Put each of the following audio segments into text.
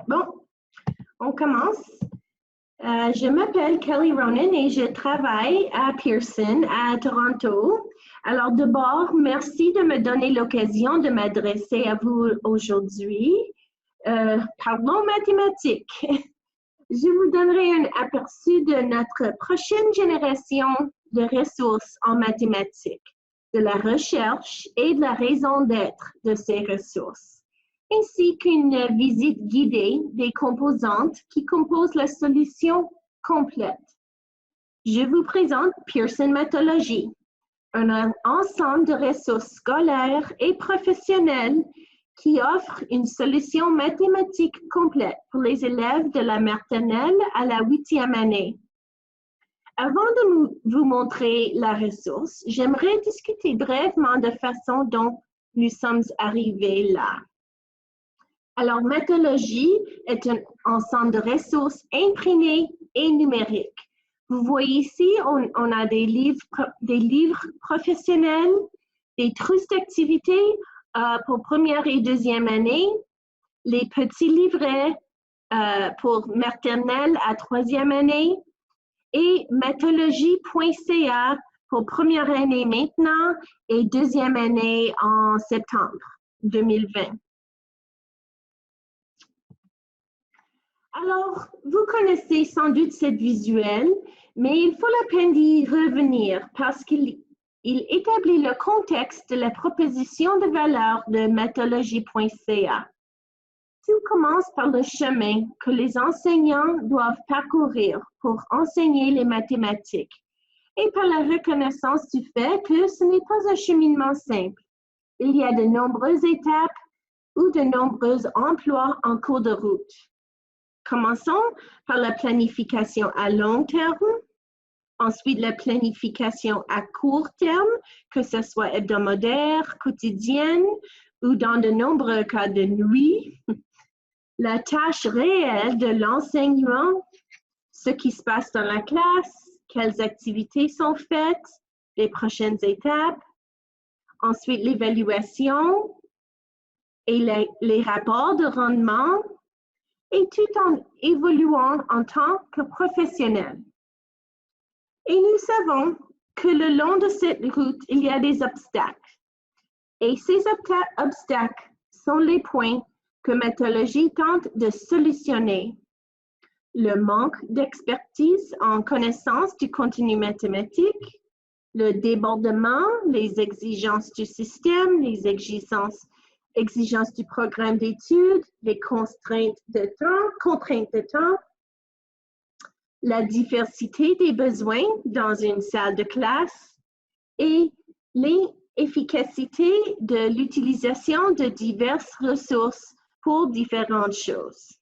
Bon, on commence. Je m'appelle Kelly Ronan et je travaille à Pearson, à Toronto. Alors d'abord, merci de me donner l'occasion de m'adresser à vous aujourd'hui. Parlons mathématiques. Je vous donnerai un aperçu de notre prochaine génération de ressources en mathématiques, de la recherche et de la raison d'être de ces ressources, ainsi qu'une visite guidée des composantes qui composent la solution complète. Je vous présente Pearson Mathologie, un ensemble de ressources scolaires et professionnelles qui offre une solution mathématique complète pour les élèves de la maternelle à la 8e année. Avant de vous montrer la ressource, j'aimerais discuter brièvement de la façon dont nous sommes arrivés là. Alors, Mathologie est un ensemble de ressources imprimées et numériques. Vous voyez ici, on a des livres professionnels, des trousses d'activités pour première et deuxième année, les petits livrets pour maternelle à troisième année et mathologie.ca pour première année maintenant et deuxième année en septembre 2020. Alors, vous connaissez sans doute cette visuel, mais il faut la peine d'y revenir parce qu'il établit le contexte de la proposition de valeur de mathologie.ca. Tout commence par le chemin que les enseignants doivent parcourir pour enseigner les mathématiques et par la reconnaissance du fait que ce n'est pas un cheminement simple. Il y a de nombreuses étapes ou de nombreux emplois en cours de route. Commençons par la planification à long terme, ensuite la planification à court terme, que ce soit hebdomadaire, quotidienne ou dans de nombreux cas de nuit. La tâche réelle de l'enseignement, ce qui se passe dans la classe, quelles activités sont faites, les prochaines étapes, ensuite l'évaluation et les rapports de rendement, et tout en évoluant en tant que professionnel. Et nous savons que le long de cette route, il y a des obstacles. Et ces obstacles sont les points que Mathologie tente de solutionner. Le manque d'expertise en connaissance du contenu mathématique, le débordement, les exigences du système, les exigences du programme d'études, les contraintes de temps, la diversité des besoins dans une salle de classe et l'efficacité de l'utilisation de diverses ressources pour différentes choses.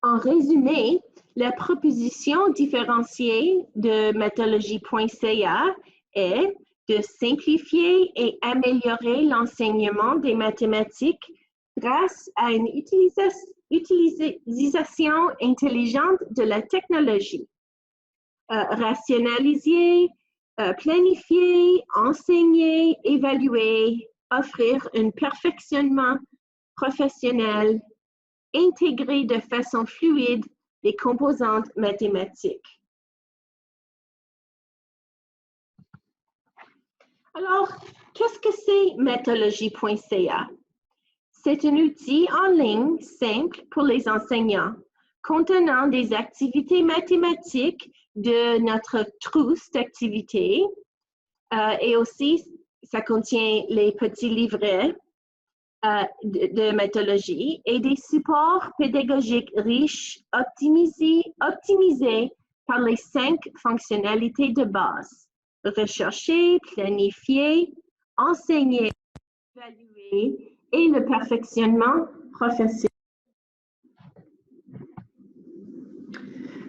En résumé, la proposition différenciée de mathologie.ca est de simplifier et améliorer l'enseignement des mathématiques grâce à une utilisation intelligente de la technologie. Rationaliser, planifier, enseigner, évaluer, offrir un perfectionnement professionnel, intégrer de façon fluide les composantes mathématiques. Alors, qu'est-ce que c'est mathologie.ca? C'est un outil en ligne simple pour les enseignants, contenant des activités mathématiques de notre trousse d'activités et aussi, ça contient les petits livrets de mathologie et des supports pédagogiques riches optimisés par les 5 fonctionnalités de base. Rechercher, planifier, enseigner, évaluer et le perfectionnement professionnel.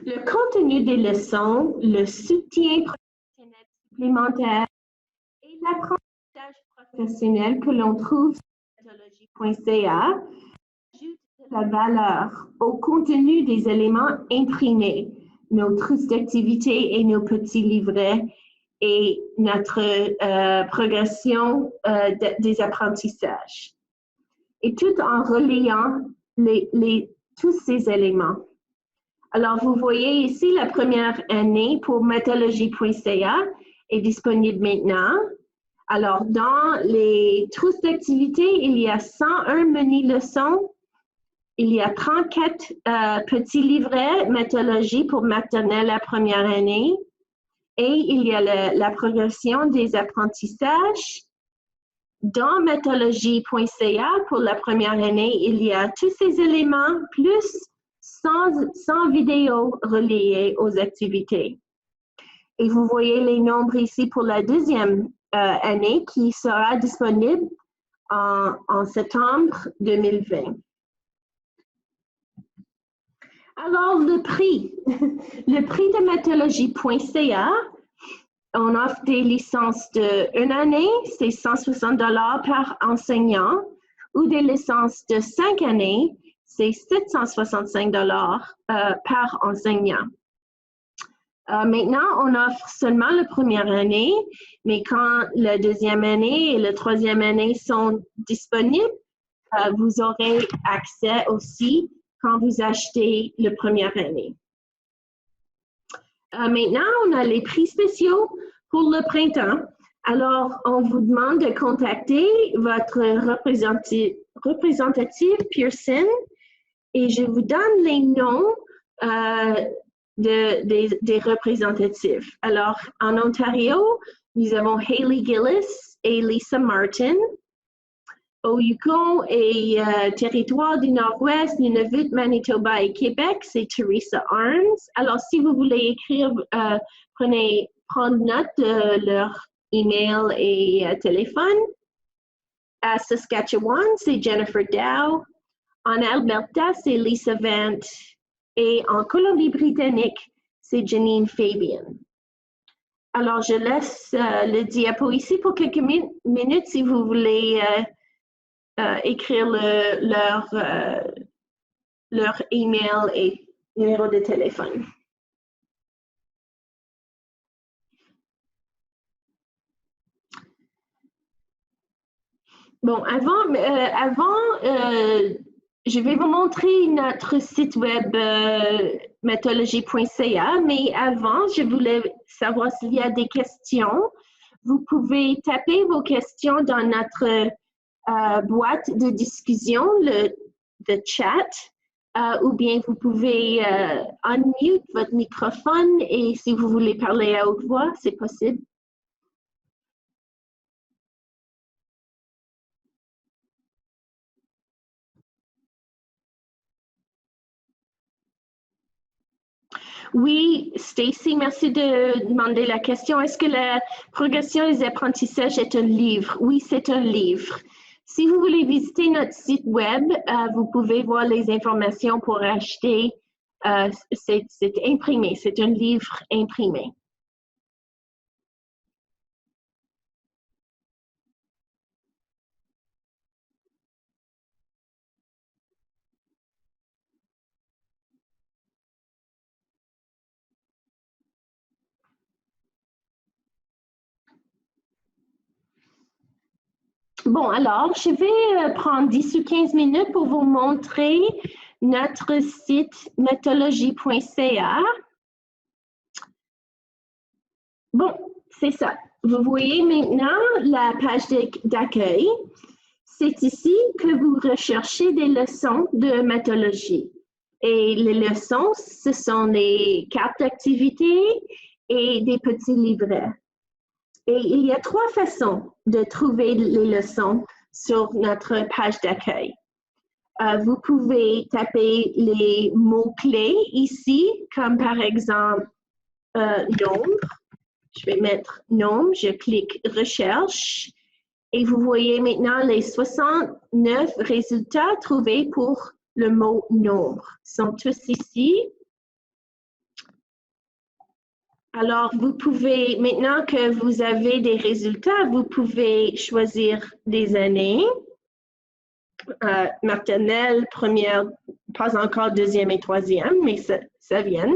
Le contenu des leçons, le soutien professionnel supplémentaire et l'apprentissage professionnel que l'on trouve sur mathologie.ca ajoutent de la valeur au contenu des éléments imprimés, nos trousses d'activités et nos petits livrets et notre progression des apprentissages. et tout en reliant tous ces éléments. Alors, vous voyez ici la première année pour méthodologie.ca est disponible maintenant. Alors, dans les trousses d'activités, il y a 101 mini-leçons. Il y a 34 petits livrets méthodologie pour maternelle la première année. Et il y a la progression des apprentissages. Dans méthodologie.ca, pour la première année, il y a tous ces éléments, plus 100 vidéos reliées aux activités. Et vous voyez les nombres ici pour la deuxième année qui sera disponible en septembre 2020. Alors, le prix. Le prix de méthodologie.ca, on offre des licences d'une année, c'est 160 $ par enseignant, ou des licences de 5 années, c'est 765 $ par enseignant. Maintenant, on offre seulement la première année, mais quand la deuxième année et la troisième année sont disponibles, vous aurez accès aussi quand vous achetez la première année. Maintenant, on a les prix spéciaux pour le printemps. Alors, on vous demande de contacter votre représentative Pearson et je vous donne les noms des représentatifs. Alors, en Ontario, nous avons Hayley Gillis et Lisa Martin. Au Yukon et territoire du Nord-Ouest, Nunavut, Manitoba et Québec, c'est Teresa Arns. Alors, si vous voulez écrire, prendre note de leur email et téléphone. À Saskatchewan, c'est Jennifer Dow. En Alberta, c'est Lisa Vant. Et en Colombie-Britannique, c'est Janine Fabian. Alors, je laisse le diapo ici pour quelques minutes si vous voulez écrire leur email et numéro de téléphone. Bon, je vais vous montrer notre site web méthodologie.ca, mais avant, je voulais savoir s'il y a des questions. Vous pouvez taper vos questions dans notre boîte de discussion, le chat, ou bien vous pouvez unmute votre microphone et si vous voulez parler à haute voix, c'est possible. Oui, Stacy, merci de demander la question. Est-ce que la progression des apprentissages est un livre? Oui, c'est un livre. Si vous voulez visiter notre site web, vous pouvez voir les informations pour acheter. C'est imprimé, c'est un livre imprimé. Bon, alors, je vais prendre 10 ou 15 minutes pour vous montrer notre site méthodologie.ca. Bon, c'est ça. Vous voyez maintenant la page d'accueil. C'est ici que vous recherchez des leçons de méthodologie. Et les leçons, ce sont des cartes d'activité et des petits livrets. Et il y a 3 façons de trouver les leçons sur notre page d'accueil. Vous pouvez taper les mots-clés ici, comme par exemple nombre. Je vais mettre nombre, je clique recherche et vous voyez maintenant les 69 résultats trouvés pour le mot nombre. Ils sont tous ici. Alors, vous pouvez, maintenant que vous avez des résultats, vous pouvez choisir des années. Maternelle, première, pas encore deuxième et troisième, mais ça vient.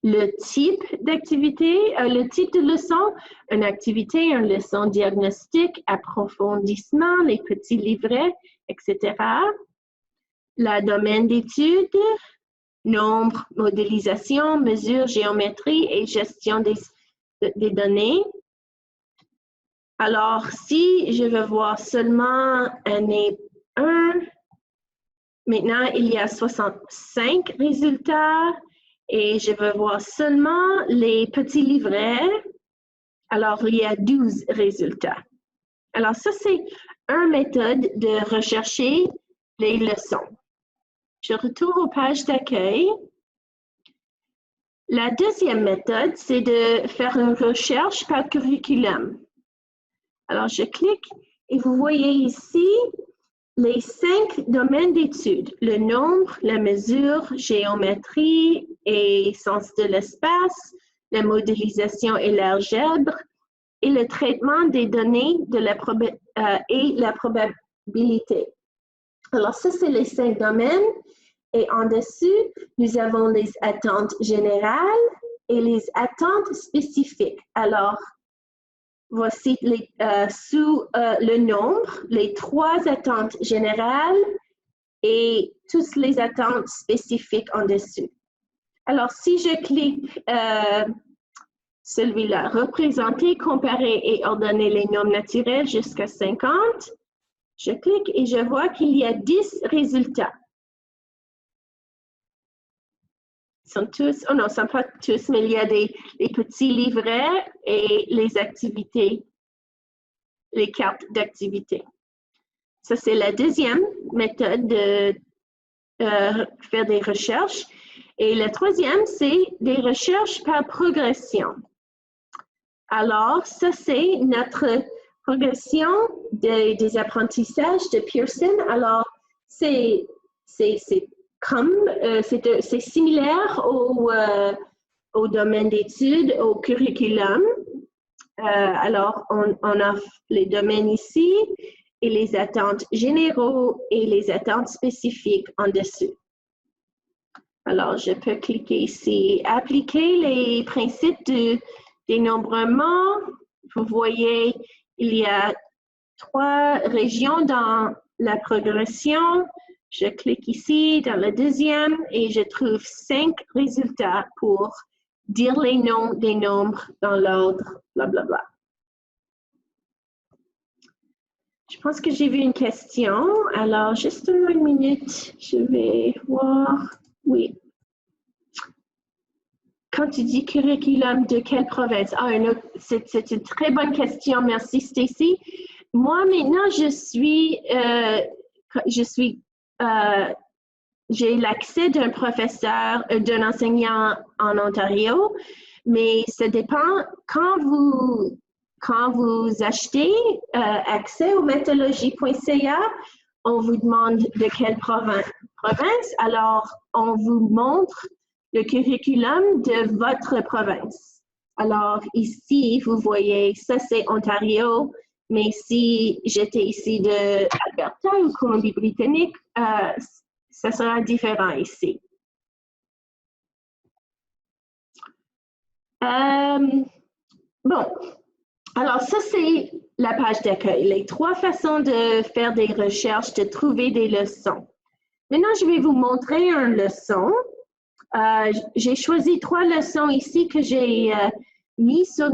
Le type d'activité, le type de leçon, une activité, une leçon diagnostique, approfondissement, les petits livrets, etc. Le domaine d'études, nombre, modélisation, mesure, géométrie et gestion des données. Alors, si je veux voir seulement année 1, maintenant, il y a 65 résultats et je veux voir seulement les petits livrets. Alors, il y a 12 résultats. Alors, ça, c'est une méthode de rechercher les leçons. Je retourne aux pages d'accueil. La deuxième méthode, c'est de faire une recherche par curriculum. Alors, je clique et vous voyez ici les 5 domaines d'études, le nombre, la mesure, géométrie et sens de l'espace, la modélisation et l'algèbre, et le traitement des données et la probabilité. Alors, ça, c'est les 5 domaines. Et en dessus, nous avons les attentes générales et les attentes spécifiques. Alors, voici sous le nombre, les 3 attentes générales et toutes les attentes spécifiques en dessous. Alors, si je clique celui-là, représenter, comparer et ordonner les nombres naturels jusqu'à 50, je clique et je vois qu'il y a 10 résultats. Ils sont tous, oh non, ce ne sont pas tous, mais il y a des petits livrets et les activités, les cartes d'activité. Ça, c'est la deuxième méthode de faire des recherches. Et la troisième, c'est des recherches par progression. Alors, ça, c'est notre progression des apprentissages de Pearson. Alors, c'est similaire au domaine d'études, au curriculum. Alors, on a les domaines ici et les attentes généraux et les attentes spécifiques en dessous. Alors, je peux cliquer ici, appliquer les principes de dénombrement. Vous voyez, il y a 3 régions dans la progression. Je clique ici dans la deuxième et je trouve 5 résultats pour dire les noms des nombres dans l'ordre, blablabla. Je pense que j'ai vu une question. Alors, juste une minute, je vais voir. Oui. Quand tu dis curriculum, de quelle province? Ah, c'est une très bonne question. Merci, Stacy. Moi, maintenant, j'ai l'accès d'un professeur, d'un enseignant en Ontario, mais ça dépend quand vous achetez accès au méthodologie.ca, on vous demande de quelle province, alors on vous montre le curriculum de votre province. Alors ici, vous voyez, ça c'est Ontario, mais si j'étais ici de Alberta ou Colombie-Britannique, ça sera différent ici. Bon, alors ça c'est la page d'accueil, les 3 façons de faire des recherches, de trouver des leçons. Maintenant, je vais vous montrer une leçon. J'ai choisi 3 leçons ici que j'ai mis sur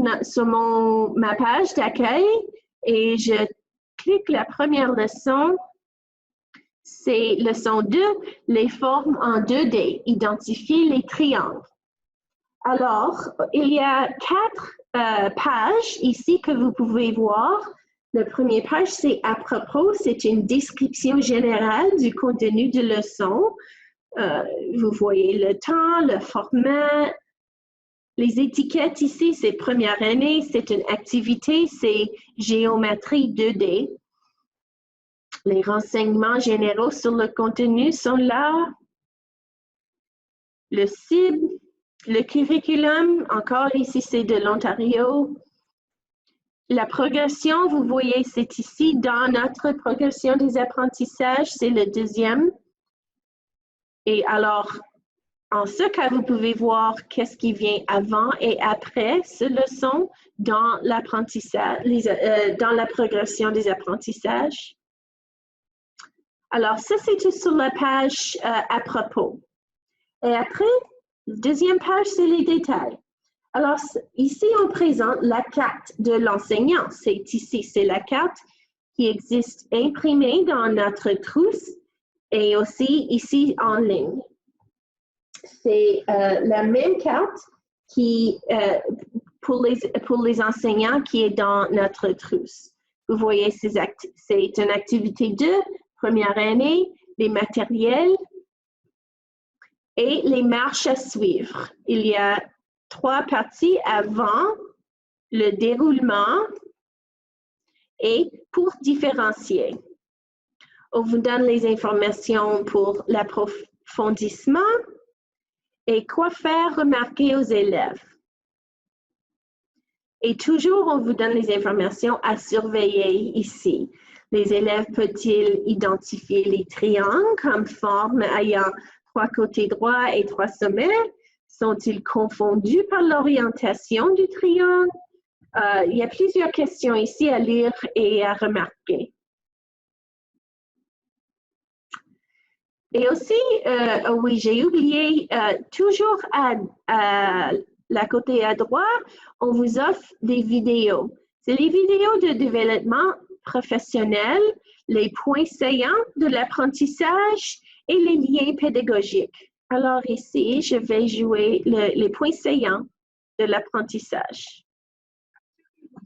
ma page d'accueil et je clique la première leçon. C'est leçon 2, les formes en 2D, identifier les triangles. Alors, il y a 4 pages ici que vous pouvez voir. La première page, c'est à propos, c'est une description générale du contenu de leçon. Vous voyez le temps, le format, les étiquettes ici, c'est première année, c'est une activité, c'est géométrie 2D. Les renseignements généraux sur le contenu sont là. Le cible, le curriculum, encore ici, c'est de l'Ontario. La progression, vous voyez, c'est ici dans notre progression des apprentissages, c'est le deuxième. Et alors, en ce cas, vous pouvez voir qu'est-ce qui vient avant et après cette leçon dans l'apprentissage, dans la progression des apprentissages. Alors, ça, c'est tout sur la page à propos. Et après, la deuxième page, c'est les détails. Alors, ici, on présente la carte de l'enseignant. C'est ici, c'est la carte qui existe imprimée dans notre trousse et aussi ici en ligne. C'est la même carte qui, pour les enseignants qui est dans notre trousse. Vous voyez, c'est une activité 2, première année, les matériels et les marches à suivre. Il y a 3 parties avant le déroulement et pour différencier. On vous donne les informations pour l'approfondissement et quoi faire remarquer aux élèves. Et toujours, on vous donne les informations à surveiller ici. Les élèves peuvent-ils identifier les triangles comme forme ayant 3 côtés droits et 3 sommets? Sont-ils confondus par l'orientation du triangle? Il y a plusieurs questions ici à lire et à remarquer. Et aussi, oui, j'ai oublié, toujours à la côté à droite, on vous offre des vidéos. C'est les vidéos de développement professionnel, les points saillants de l'apprentissage et les liens pédagogiques. Alors ici, je vais jouer les points saillants de l'apprentissage.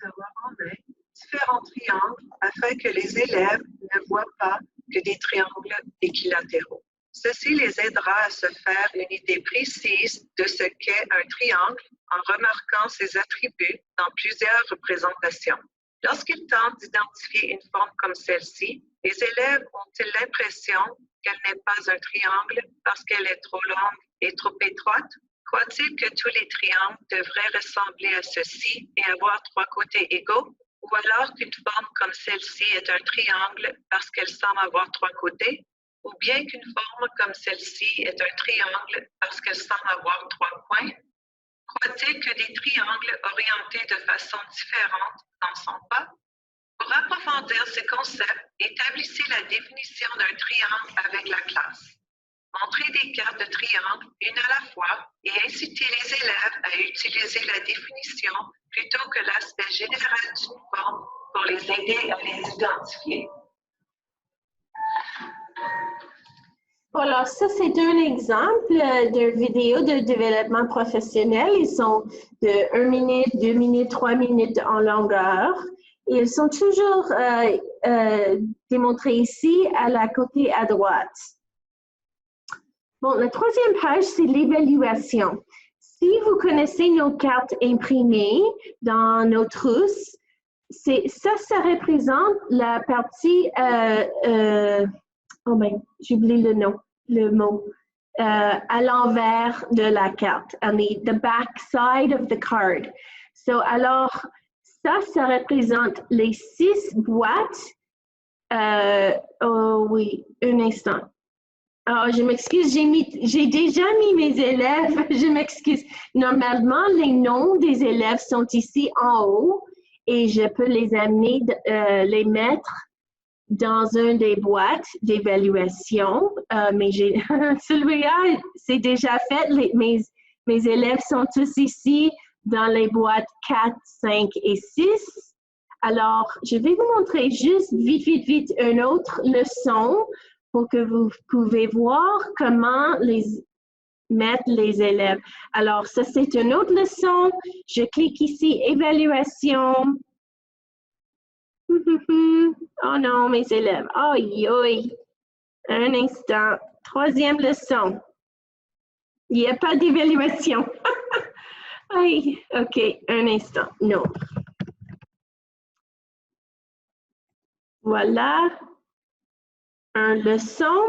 D'avoir en main différents triangles afin que les élèves ne voient pas que des triangles équilatéraux. Ceci les aidera à se faire une idée précise de ce qu'est un triangle en remarquant ses attributs dans plusieurs représentations. Lorsqu'ils tentent d'identifier une forme comme celle-ci, les élèves ont-ils l'impression qu'elle n'est pas un triangle parce qu'elle est trop longue et trop étroite? Croit-il que tous les triangles devraient ressembler à ceci et avoir 3 côtés égaux? Ou alors qu'une forme comme celle-ci est un triangle parce qu'elle semble avoir 3 côtés? Ou bien qu'une forme comme celle-ci est un triangle parce qu'elle semble avoir 3 coins? Croit-il que des triangles orientés de façon différente n'en sont pas? Pour approfondir ce concept, établissez la définition d'un triangle avec la classe. Montrez des cartes de triangle une à la fois et incitez les élèves à utiliser la définition plutôt que l'aspect général d'une forme pour les aider à les identifier. Alors, ça, c'est un exemple de vidéo de développement professionnel. Ils sont de 1 minute, 2 minutes, 3 minutes en longueur. Ils sont toujours démontrés ici à la côté à droite. Bon, la troisième page, c'est l'évaluation. Si vous connaissez nos cartes imprimées dans nos trousses, ça représente la partie, oh ben, j'oublie le mot, à l'envers de la carte, on the back side of the card. So, alors, ça représente les 6 boîtes. Oh oui, un instant. Oh, je m'excuse, j'ai déjà mis mes élèves, je m'excuse. Normalement, les noms des élèves sont ici en haut et je peux les amener, les mettre dans une des boîtes d'évaluation, mais celui-là, c'est déjà fait. Mes élèves sont tous ici dans les boîtes 4, 5 et 6. Alors, je vais vous montrer juste vite une autre leçon pour que vous pouvez voir comment mettre les élèves. Alors, ça, c'est une autre leçon. Je clique ici, évaluation. Oh non, mes élèves. Aïe, aïe. Un instant. Troisième leçon. Il n'y a pas d'évaluation. Aïe, OK, un instant. Non. Voilà. Une leçon.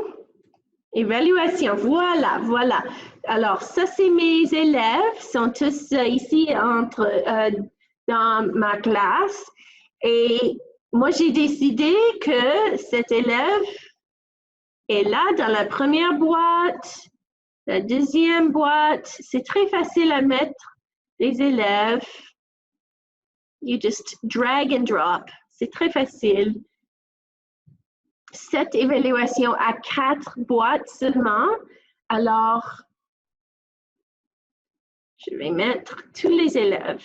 Évaluation. Voilà. Alors, ça, c'est mes élèves. Ils sont tous ici dans ma classe. Et moi, j'ai décidé que cet élève est là dans la première boîte, la deuxième boîte. C'est très facile à mettre les élèves. You just drag and drop. C'est très facile. cette évaluation à 4 boîtes seulement. Alors, je vais mettre tous les élèves.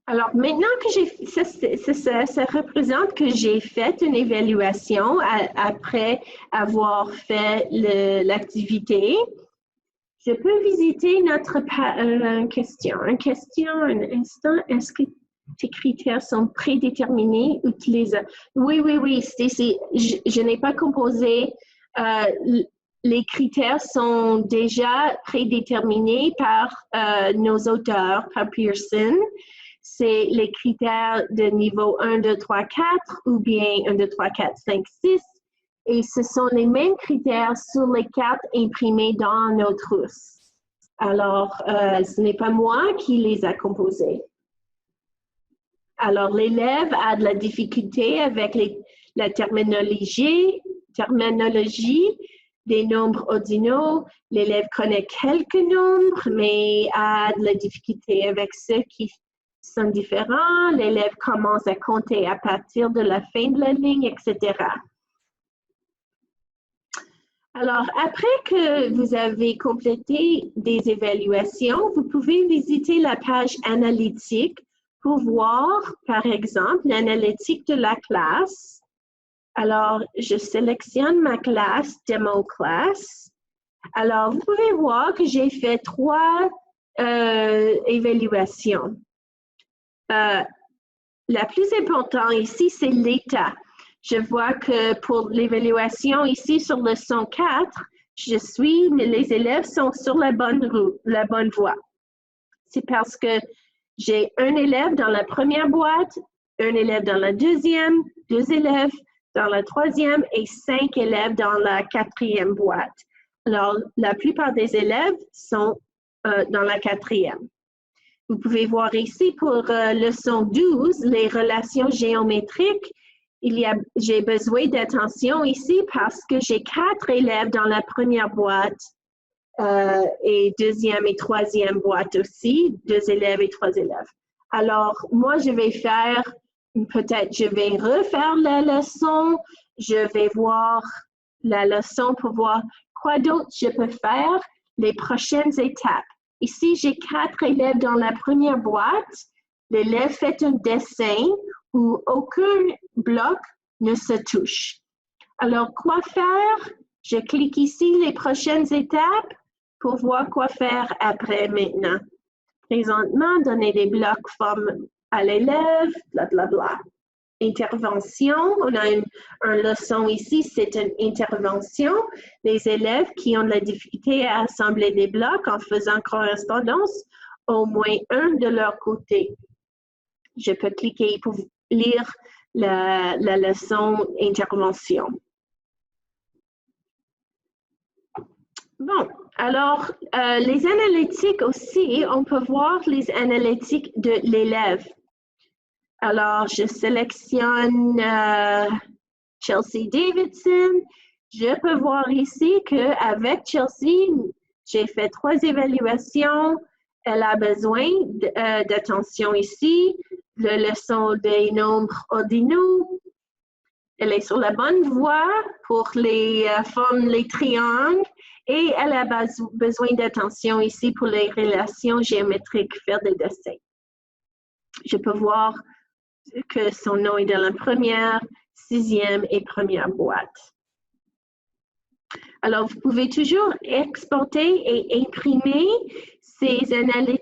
Alors, maintenant que ça représente que j'ai fait une évaluation après avoir fait l'activité. Je peux visiter notre question. Un instant, est-ce que tes critères sont prédéterminés, utilisés? Oui, Stacy, je n'ai pas composé. Les critères sont déjà prédéterminés par nos auteurs, par Pearson. C'est les critères de niveau 1, 2, 3, 4 ou bien 1, 2, 3, 4, 5, 6. Et ce sont les mêmes critères sur les cartes imprimées dans nos trousses. Alors, ce n'est pas moi qui les a composés. Alors, l'élève a de la difficulté avec la terminologie des nombres ordinaux. L'élève connaît quelques nombres, mais a de la difficulté avec ceux qui sont différents. L'élève commence à compter à partir de la fin de la ligne, etc. Alors, après que vous avez complété des évaluations, vous pouvez visiter la page analytique pour voir, par exemple, l'analytique de la classe. Alors, je sélectionne ma classe, Demo Class. Alors, vous pouvez voir que j'ai fait 3 évaluations. La plus importante ici, c'est l'état. Je vois que pour l'évaluation ici sur leçon 4, les élèves sont sur la bonne voie. C'est parce que j'ai un élève dans la première boîte, un élève dans la deuxième, 2 élèves dans la troisième et 5 élèves dans la 4e boîte. Alors, la plupart des élèves sont dans la 4e. Vous pouvez voir ici pour leçon 12, les relations géométriques. J'ai besoin d'attention ici parce que j'ai 4 élèves dans la première boîte et deuxième et troisième boîte aussi, 2 élèves et 3 élèves. Alors, moi, je vais refaire la leçon, je vais voir la leçon pour voir quoi d'autre je peux faire, les prochaines étapes. Ici, j'ai 4 élèves dans la première boîte. L'élève fait un dessin où aucun bloc ne se touche. Alors, quoi faire? Je clique ici, les prochaines étapes, pour voir quoi faire après maintenant. Présentement, donner des blocs forme à l'élève, blablabla. Intervention, on a une leçon ici, c'est une intervention. Les élèves qui ont de la difficulté à assembler des blocs en faisant correspondance, au moins un de leur côté. Je peux cliquer pour lire la leçon intervention. Bon, alors, les analytiques aussi, on peut voir les analytiques de l'élève. Alors, je sélectionne Chelsea Davidson. Je peux voir ici qu'avec Chelsea, j'ai fait 3 évaluations. Elle a besoin d'attention ici. La leçon des nombres ordinaux. Elle est sur la bonne voie pour les formes, les triangles. Et elle a besoin d'attention ici pour les relations géométriques, faire des dessins. Je peux voir que son nom est dans la première, 6e et première boîte. Alors, vous pouvez toujours exporter et imprimer ces analyses,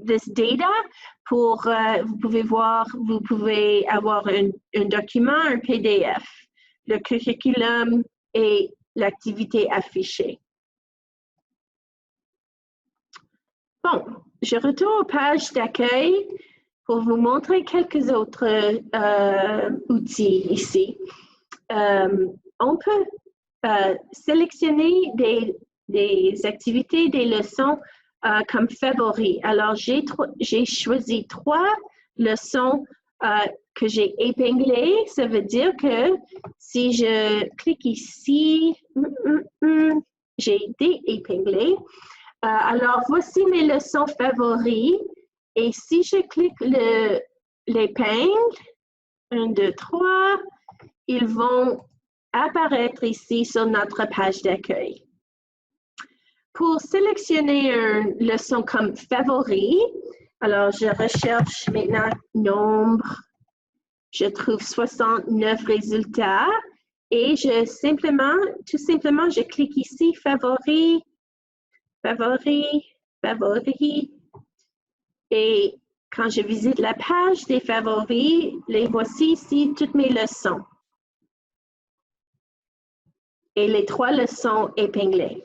this data pour, vous pouvez avoir un document, un PDF, le curriculum et l'activité affichée. Bon, je retourne aux pages d'accueil pour vous montrer quelques autres outils ici. On peut sélectionner des activités, des leçons comme favoris. Alors, j'ai choisi 3 leçons que j'ai épinglé, ça veut dire que si je clique ici, j'ai déépinglé. Alors, voici mes leçons favoris. Et si je clique l'épingle, 1, 2, 3, ils vont apparaître ici sur notre page d'accueil. Pour sélectionner une leçon comme favori, alors je recherche maintenant nombre, je trouve 69 résultats et tout simplement, je clique ici, favori, favori, favori. Et quand je visite la page des favoris, les voici ici, toutes mes leçons. Et les 3 leçons épinglées.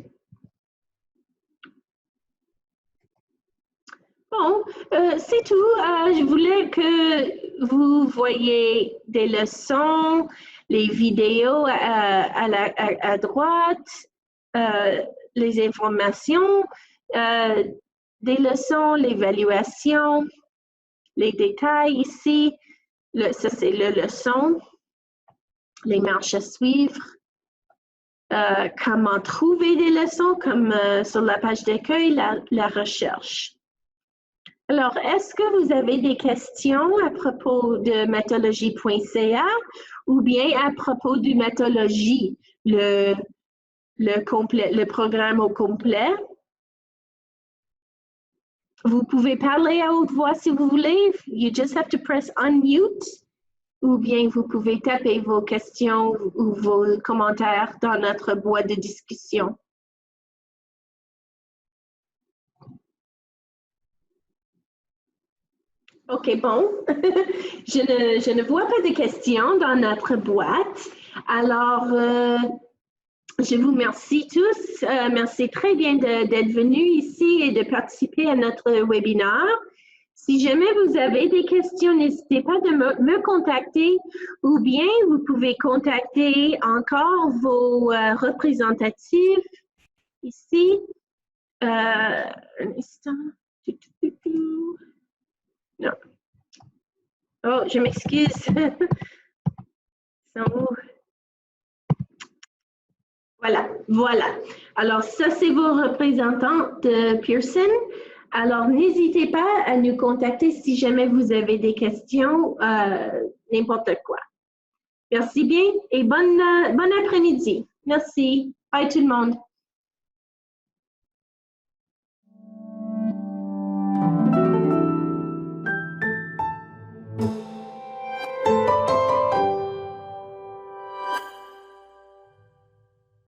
Bon, c'est tout. Je voulais que vous voyiez des leçons, les vidéos à droite, les informations, des leçons, l'évaluation, les détails ici. Ça, c'est la leçon, les marches à suivre. Comment trouver des leçons, comme sur la page d'accueil, la recherche. Alors, est-ce que vous avez des questions à propos de Mathologie.ca ou bien à propos du Mathologie, le programme au complet? Vous pouvez parler à haute voix si vous voulez. You just have to press unmute. Ou bien vous pouvez taper vos questions ou vos commentaires dans notre boîte de discussion. OK, bon. je ne vois pas de questions dans notre boîte. Alors, je vous remercie tous. Merci très bien d'être venus ici et de participer à notre webinaire. Si jamais vous avez des questions, n'hésitez pas de me contacter ou bien vous pouvez contacter encore vos représentatifs ici. Un instant. Non. Oh, je m'excuse. Voilà. Alors, ça, c'est vos représentants de Pearson. Alors, n'hésitez pas à nous contacter si jamais vous avez des questions, n'importe quoi. Merci bien et bon après-midi. Merci. Bye tout le monde.